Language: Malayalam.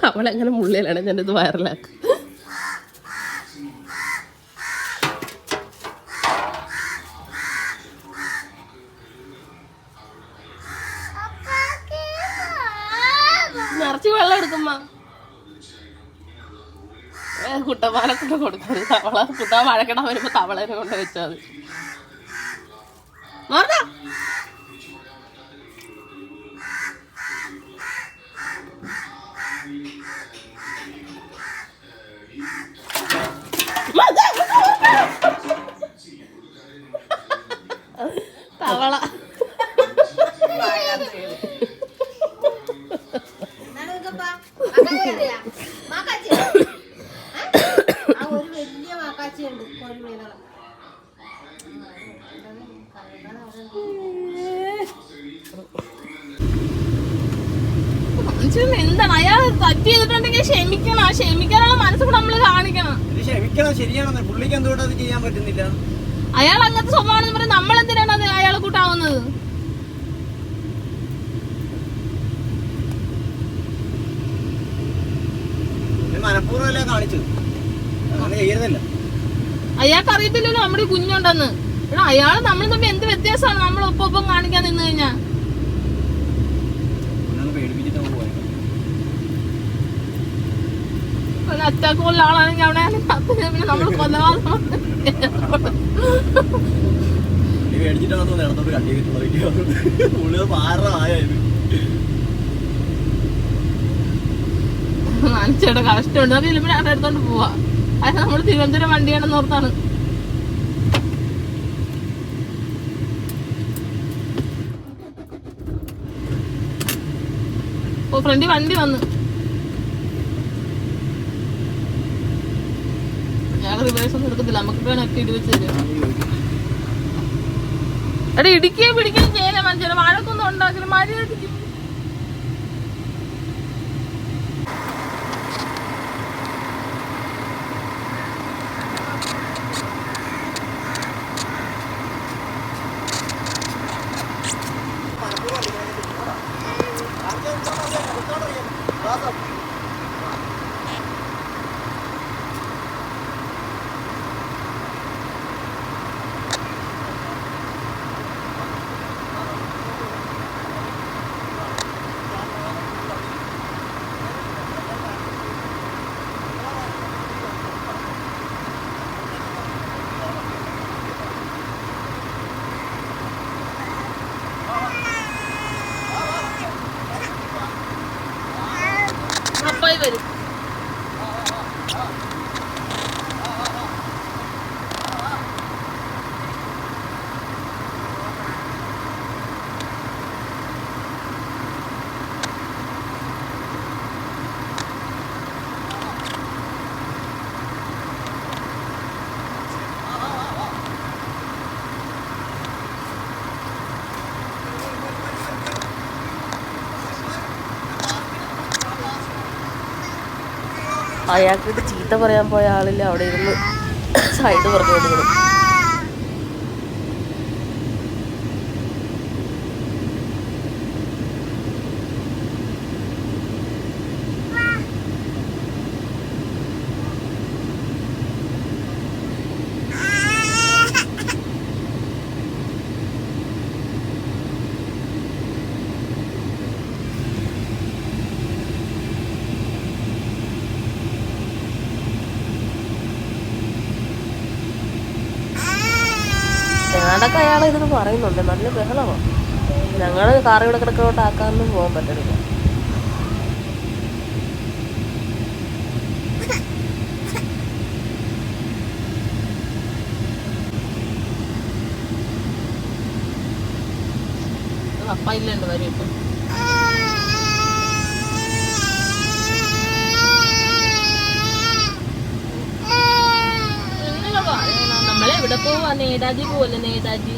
അവളെങ്ങനെ മുള്ളിലാണ് ഞാനിത് വൈറലാക്കും. നിറച്ച് വെള്ളം എടുക്കുമ്പോ കുട്ടപ്പാനെ കൊണ്ട് കൊടുക്കരുത്. തവള കുട്ടാ വഴക്കിടാൻ വരുമ്പോ തവളേനെ കൊണ്ട് വെച്ചാൽ മതി. തവള എന്താണ് അയാൾ തെറ്റ് ചെയ്തിട്ടുണ്ടെങ്കിൽ ക്ഷമിക്കണം. ക്ഷമിക്കാനുള്ള മനസ്സ് നമ്മള് കാണിക്കണം. ക്ഷമിക്കണം, ശരിയാണെന്ന് പുള്ളിക്ക് എന്തുകൊണ്ട് അത് ചെയ്യാൻ പറ്റുന്നില്ല? അയാൾ അങ്ങനത്തെ സ്വഭാവമാണെന്ന് പറഞ്ഞാൽ നമ്മളെന്തിനാണ് അത് അയാളെ കൂട്ടാവുന്നത്? മനഃപൂർവ്വമല്ലേ കാണിച്ചത്, അങ്ങനെ ചെയ്യുന്നില്ല. അയാൾക്ക് അറിയത്തില്ലല്ലോ നമ്മുടെ കുഞ്ഞുണ്ടെന്ന്. അയാൾ നമ്മൾ തമ്മിൽ എന്ത് വ്യത്യാസമാണ് നമ്മൾ ഒപ്പം കാണിക്കാൻ നിന്ന് കഴിഞ്ഞാ? അറ്റാക്ക് ഉള്ള ആളാണെങ്കിൽ അവിടെ പിന്നെ നമ്മൾ കൊലപാതകം മനുഷ്യയുടെ കഷ്ടമുണ്ട്. അത് ഇല്ലെങ്കിൽ അവിടെ എടുത്തോണ്ട് പോവാ. അത് നമ്മള് തിരുവനന്തപുരം വണ്ടിയാണെന്ന് ഓർത്താണ്. ഓ ഫ്രണ്ടി വണ്ടി വന്നു. ഞങ്ങൾ റിവേഴ്സ് ഒന്നും എടുക്കത്തില്ല. നമുക്ക് വേണം ഒക്കെ ഇടിവെച്ച് തരും. എടാ ഇടിക്കുകയും പിടിക്കുകയും ചെയ്യലേ മനുഷ്യരെ. വഴക്കൊന്നും ഉണ്ടാക്കില്ല. മര്യാദ അപ്പായി വരും. അയാൾക്കിട്ട് ചീത്ത പറയാൻ പോയ ആളില്ല, അവിടെ ഇരുന്ന് സൈഡ് പറഞ്ഞു കൊടുക്കണം. ഞങ്ങളൊക്കെ അയാളെ ഇതൊന്ന് പറയുന്നുണ്ട്. നല്ല ബഹളമാണ്. ഞങ്ങൾ കാർ ഇവിടെ കിടക്കോട്ട് ആക്കാനൊന്നും പോകാൻ പറ്റണില്ല. അപ്പ ഇല്ലുണ്ട് വരും ഇപ്പം. നമ്മളെവിടെ പോവാ? നേതാജി പോവല്ലേ? നേതാജി